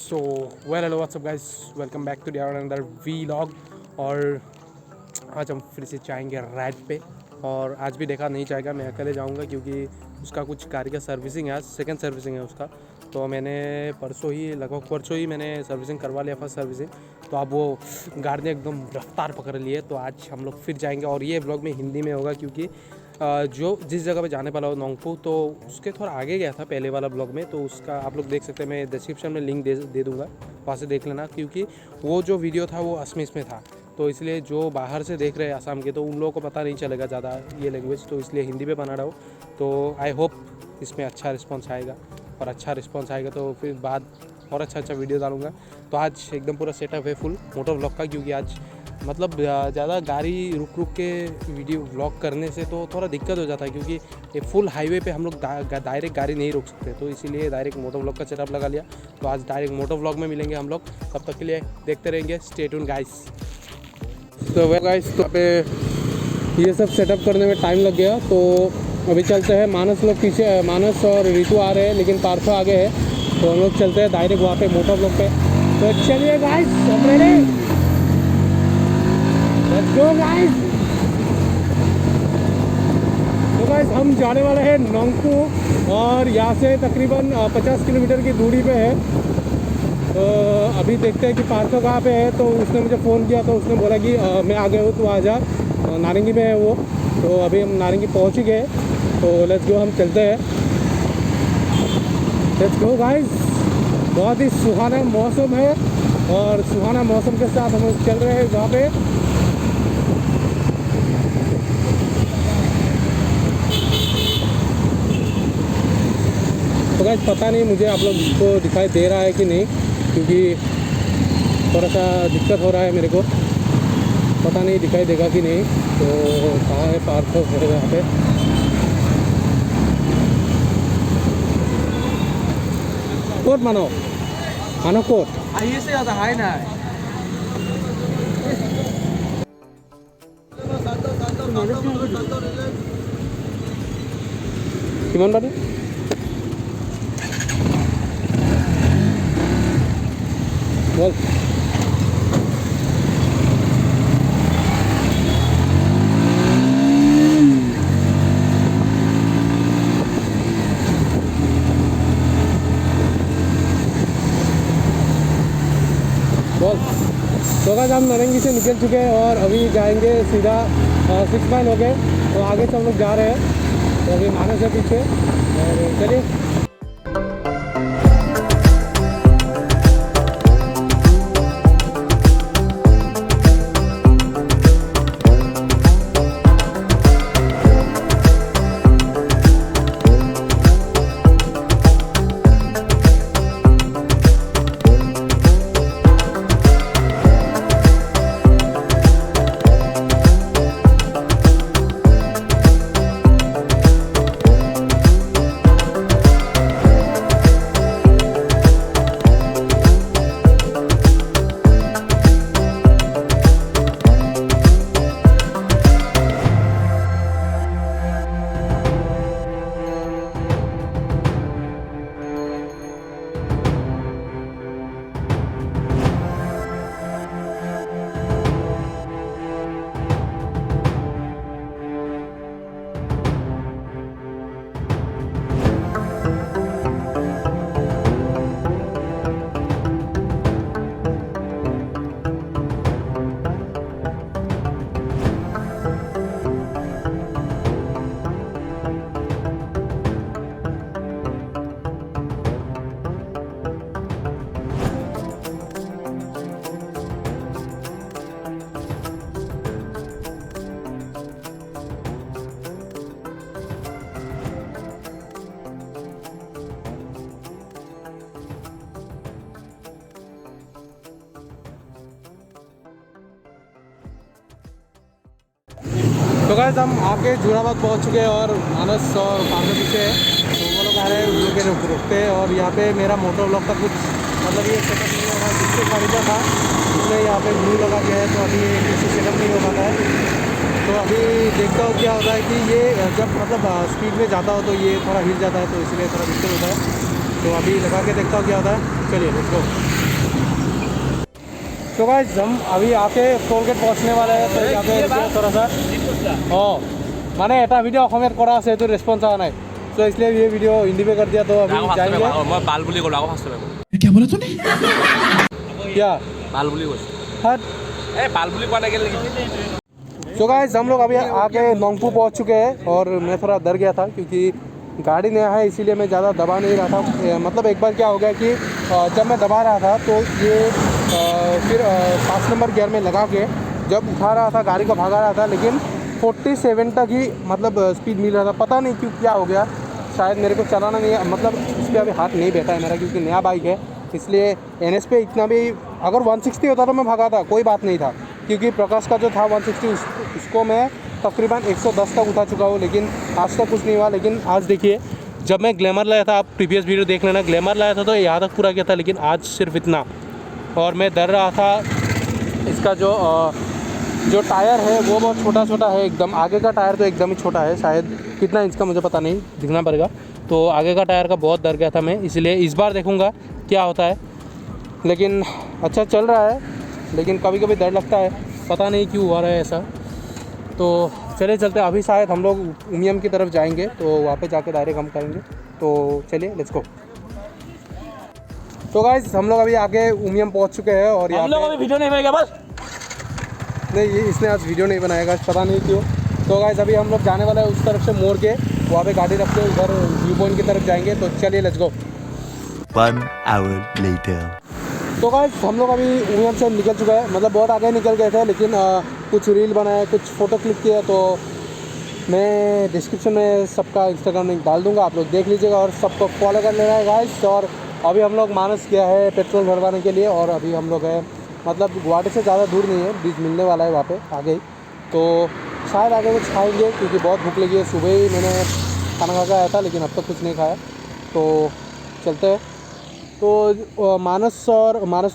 So well hello what's up guys, welcome back to another vlog. और आज हम फिर से जाएंगे राइड पे। और आज भी देखा नहीं जाएगा, मैं अकेले जाऊंगा क्योंकि उसका कुछ गाड़ी का सर्विसिंग है, आज सेकंड सर्विसिंग है उसका। तो मैंने लगभग परसों ही मैंने सर्विसिंग करवा लिया, फर्स्ट सर्विसिंग। तो अब वो गाड़ी ने एकदम रफ्तार पकड़ ली है। तो आज हम लोग फिर जाएंगे और ये व्लॉग में हिंदी में होगा क्योंकि जो जिस जगह पे जाने वाला हो नोंगपो, तो उसके थोड़ा आगे गया था पहले वाला ब्लॉग में। तो उसका आप लोग देख सकते हैं, मैं डिस्क्रिप्शन में लिंक दे दूँगा, वहाँ से देख लेना। क्योंकि वो जो वीडियो था वो असमीज में था, तो इसलिए जो बाहर से देख रहे हैं आसाम के, तो उन लोगों को पता नहीं चलेगा ज़्यादा ये लैंग्वेज, तो इसलिए हिंदी में बना रहा हूँ। तो आई होप इसमें अच्छा रिस्पॉन्स आएगा, और अच्छा रिस्पॉन्स आएगा तो फिर बाद और अच्छा वीडियो डालूंगा। तो आज एकदम पूरा सेटअप है फुल मोटर व्लॉग का, क्योंकि आज मतलब ज़्यादा गाड़ी रुक के वीडियो व्लॉग करने से तो थोड़ा दिक्कत हो जाता है, क्योंकि ये फुल हाईवे पे हम लोग डायरेक्ट गाड़ी नहीं रोक सकते। तो इसीलिए डायरेक्ट मोटर व्लॉग का सेटअप लगा लिया। तो आज डायरेक्ट मोटर व्लॉग में मिलेंगे हम लोग, तब तक के लिए देखते रहेंगे, स्टे ट्यून गाइस। तो वे गाइस, तो पे ये सब सेटअप करने में टाइम लग गया। तो अभी चलते हैं, मानस लोग पीछे, मानस और ऋतु आ रहे हैं लेकिन पार्थो आगे है। तो हम लोग चलते हैं डायरेक्ट वहाँ पे मोटर ब्लॉक पे। तो चलिए गाइस, हम रेडी, लेट्स गो गाइस। तो गाइस हम जाने वाले हैं नोंगपो, और यहाँ से तकरीबन 50 किलोमीटर की दूरी पे है। तो अभी देखते हैं कि पार्थो कहाँ पे है। तो उसने मुझे फ़ोन किया, तो उसने बोला कि मैं आ गया हूँ, तो आ जा, नारंगी में है वो। तो अभी हम नारंगी पहुँच ही गए। तो लेट्स गो, हम चलते हैं, लेट्स गो गाइस। बहुत ही सुहाना मौसम है, और सुहाना मौसम के साथ हम लोग चल रहे हैं वहाँ पे। तो गाइस पता नहीं मुझे आप लोग को दिखाई दे रहा है कि नहीं, क्योंकि थोड़ा सा दिक्कत हो रहा है मेरे को, पता नहीं दिखाई देगा कि नहीं। तो कहाँ है पार्थो है यहाँ पे। कोट मानो कोट आइए से ज़्यादा हाई ना है। किमान बाटे बोल। तो गाइस हम नारंगी से निकल चुके हैं और अभी जाएंगे सीधा 6 माइल हो गए। तो आगे से हम लोग जा रहे हैं। तो अभी मानस है पीछे, और चलिए। तो गाइस हम आके जुराबाद पहुंच चुके हैं, और मानस और पार्थो पीछे है। तो वो लोग आ रहे हैं, उन लोग के रुकते हैं। और यहाँ पे मेरा मोटर ब्लॉक का कुछ मतलब ये सेटअप नहीं होगा, जिससे खरीदा था इसलिए यहाँ पे ग्लू लगा गया है। तो अभी इससे सेटअप नहीं हो पाता है। तो अभी देखता हूँ क्या होता है कि ये जब मतलब स्पीड में जाता हो तो ये थोड़ा हिल जाता है, तो इसलिए थोड़ा दिक्कत होता है। तो अभी लगा के देखता हूँ क्या होता है। चलिए लेट्स गो। तो गाइस हम अभी आके टोल गेट पहुँचने वाले हैं तो यहाँ पे रुकिए थोड़ा सा माने এটা ভিডিও অসমীয়াত কৰা আছে এইটো ৰেছপন্স অহা নাই তো इसलिए ये वीडियो हिंदी में कर दिया तो अभी जाएंगे मैं बाल बुली को लागो फास्ट में क्या बोला तूने? क्या बाल बुली को हट ए बाल बुली को के तो गाइस हम लोग अभी आके नोंगपू पहुंच चुके हैं और मैं थोड़ा डर गया था क्योंकि गाड़ी नया है इसीलिए मैं ज़्यादा दबा नहीं रहा था मतलब एक बार क्या हो गया कि जब मैं दबा रहा था तो ये फिर 5 नंबर गियर में लगा के जब उठा रहा था गाड़ी को भगा रहा था लेकिन 47 तक ही मतलब स्पीड मिल रहा था पता नहीं क्यों क्या हो गया शायद मेरे को चलाना नहीं मतलब इस पर अभी हाथ नहीं बैठा है मेरा क्योंकि नया बाइक है इसलिए NS पे इतना भी अगर 160 होता तो मैं भागा था कोई बात नहीं था क्योंकि प्रकाश का जो था 160 उसको मैं तकरीबन 110 तक उठा चुका हूँ लेकिन आज तक कुछ नहीं हुआ लेकिन आज देखिए जब मैं ग्लैमर लाया था आप प्रीवियस वीडियो देख लेना ग्लैमर लाया था तो यहाँ तक पूरा किया था लेकिन आज सिर्फ इतना और मैं डर रहा था इसका जो टायर है वो बहुत छोटा छोटा है एकदम आगे का टायर तो एकदम ही छोटा है शायद कितना इंच का मुझे पता नहीं दिखना पड़ेगा तो आगे का टायर का बहुत डर गया था मैं इसलिए इस बार देखूँगा क्या होता है लेकिन अच्छा चल रहा है लेकिन कभी कभी डर लगता है पता नहीं क्यों हुआ रहा है ऐसा तो चले चलते अभी शायद हम लोग उमियम की तरफ जाएंगे तो वहाँ पे जाके डायरेक्ट हम करेंगे तो चलिए लेट्स गो तो गाइस हम लोग अभी आके उमियम पहुँच चुके हैं और यहाँ पे वीडियो नहीं बनेगा बस नहीं ये इसने आज वीडियो नहीं बनाएगा पता नहीं क्यों तो गाइस अभी हम लोग जाने वाले हैं उस तरफ से मोड़ के वहाँ पे गाड़ी रख के उधर व्यू पॉइंट की तरफ जाएंगे तो चलिए लेट्स गो 1 hour later. तो गाइस हम लोग अभी उमियम से निकल चुके हैं मतलब बहुत आगे निकल गए थे लेकिन कुछ रील बनाए कुछ फ़ोटो क्लिक किया तो मैं डिस्क्रिप्शन में सबका इंस्टाग्राम लिंक डाल दूंगा आप लोग देख लीजिएगा और सबको फॉलो कर लेना है गाइस और अभी हम लोग मानस गया है पेट्रोल भरवाने के लिए और अभी हम लोग हैं मतलब गुवाहाटी से ज़्यादा दूर नहीं है ब्रिज मिलने वाला है वहाँ पे आगे ही तो शायद आगे कुछ खाएंगे क्योंकि बहुत भूख लगी है सुबह ही मैंने खाना खा के आया था लेकिन अब तक कुछ नहीं खाया तो चलते हैं तो मानस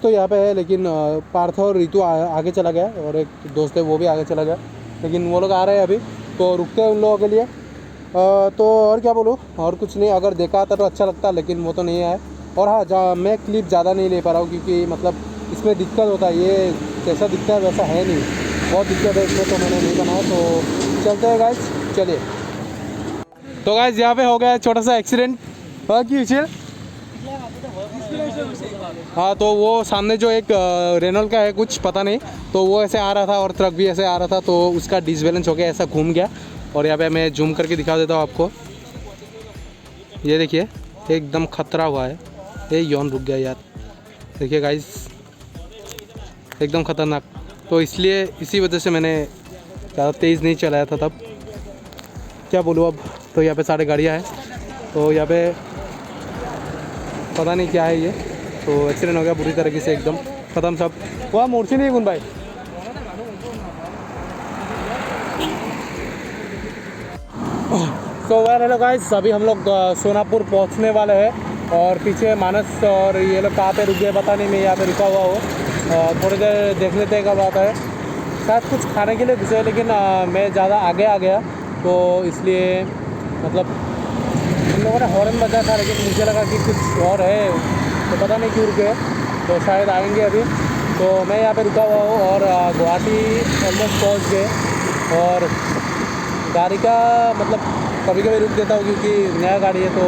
तो यहाँ पे है लेकिन पार्थ और रितु आगे चला गया और एक दोस्त है वो भी आगे चला गया लेकिन वो लोग आ रहे हैं अभी तो रुकते हैं उन लोगों के लिए तो और क्या बोलूँ और कुछ नहीं अगर देखा आता तो अच्छा लगता लेकिन वो तो नहीं आया और हाँ मैं क्लिप ज़्यादा नहीं ले पा रहा हूँ क्योंकि मतलब इसमें दिक्कत होता है ये जैसा दिखता है वैसा है नहीं बहुत दिक्कत है इसमें तो मैंने नहीं बनाया तो चलते हैं गाइस चलिए तो गाइस यहाँ पे हो गया छोटा सा एक्सीडेंट हाँ क्यों हाँ तो वो सामने जो एक रेनॉल्ट का है कुछ पता नहीं तो वो ऐसे आ रहा था और ट्रक भी ऐसे आ रहा था तो उसका डिसबैलेंस हो गया ऐसा घूम गया और यहाँ पे मैं जूम करके दिखा देता हूँ आपको ये देखिए एकदम खतरा हुआ है ये यौन रुक गया यार देखिए गाइस एकदम ख़तरनाक तो इसलिए इसी वजह से मैंने ज़्यादा तेज़ नहीं चलाया था तब क्या बोलूँ अब तो यहाँ पे सारे गाड़ियाँ हैं तो यहाँ पे पता नहीं क्या है ये तो एक्सीडेंट हो गया बुरी तरीके से एकदम ख़त्म सब वहाँ मोर्ची नहीं गुन भाई तो वेल हेलो गाइस अभी हम लोग सोनापुर पहुँचने वाले हैं और पीछे मानस और ये लोग कहाँ पे रुक गए पता नहीं मैं यहाँ पे रुका हुआ हूँ थोड़ी देर देख लेते हैं कब आता है शायद कुछ खाने के लिए घुसे लेकिन मैं ज़्यादा आगे आ गया तो इसलिए मतलब उन लोगों ने हॉर्न बजा था लेकिन मुझे लगा कि कुछ और है तो पता नहीं क्यों रुके तो शायद आएंगे अभी तो मैं यहाँ पे रुका हुआ हूँ और गुवाहाटी ऑलमोस्ट पहुँच गए और गाड़ी का मतलब कभी कभी रुक देता हूँ क्योंकि नया गाड़ी है तो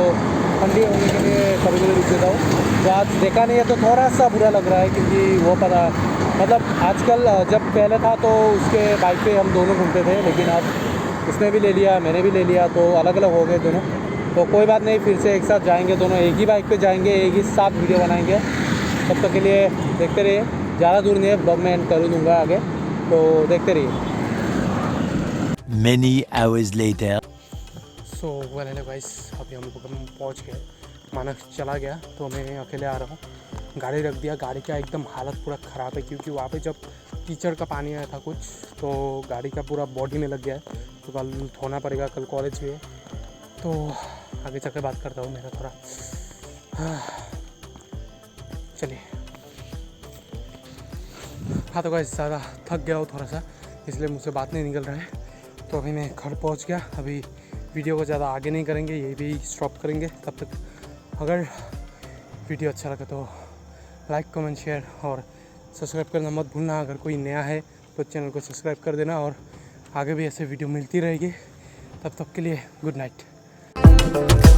ठंडी होने के लिए कभी कभी रुक देता हूँ तो आज देखा नहीं है तो थोड़ा सा बुरा लग रहा है क्योंकि वो पता मतलब आजकल जब पहले था तो उसके बाइक पे हम दोनों घूमते थे लेकिन अब उसने भी ले लिया मैंने भी ले लिया तो अलग अलग हो गए दोनों तो कोई बात नहीं फिर से एक साथ जाएंगे दोनों एक ही बाइक पे जाएंगे एक ही साथ वीडियो बनाएंगे तब तक के लिए देखते रहिए ज़्यादा दूर नहीं है ब्लॉग में एंड कर दूँगा आगे तो देखते रहिए Many hours later. सो वेल हेलो गाइस अभी हम लोग पहुँच गए मानस चला गया तो मैं अकेले आ रहा हूँ गाड़ी रख दिया गाड़ी का एकदम हालत पूरा ख़राब है क्योंकि वहाँ पे जब कीचड़ का पानी आया था कुछ तो गाड़ी का पूरा बॉडी में लग गया है तो कल धोना पड़ेगा कल कॉलेज भी है तो आगे चल के बात करता हूँ मेरा थोड़ा चलिए हाँ तो गाइस ज़्यादा थक गया हो थोड़ा सा इसलिए मुझसे बात नहीं निकल रहा है तो अभी मैं घर पहुँच गया अभी वीडियो को ज़्यादा आगे नहीं करेंगे ये भी स्टॉप करेंगे तब तक अगर वीडियो अच्छा लगा तो लाइक कमेंट शेयर और सब्सक्राइब करना मत भूलना। अगर कोई नया है तो चैनल को सब्सक्राइब कर देना और आगे भी ऐसे वीडियो मिलती रहेगी। तब तक के लिए गुड नाइट।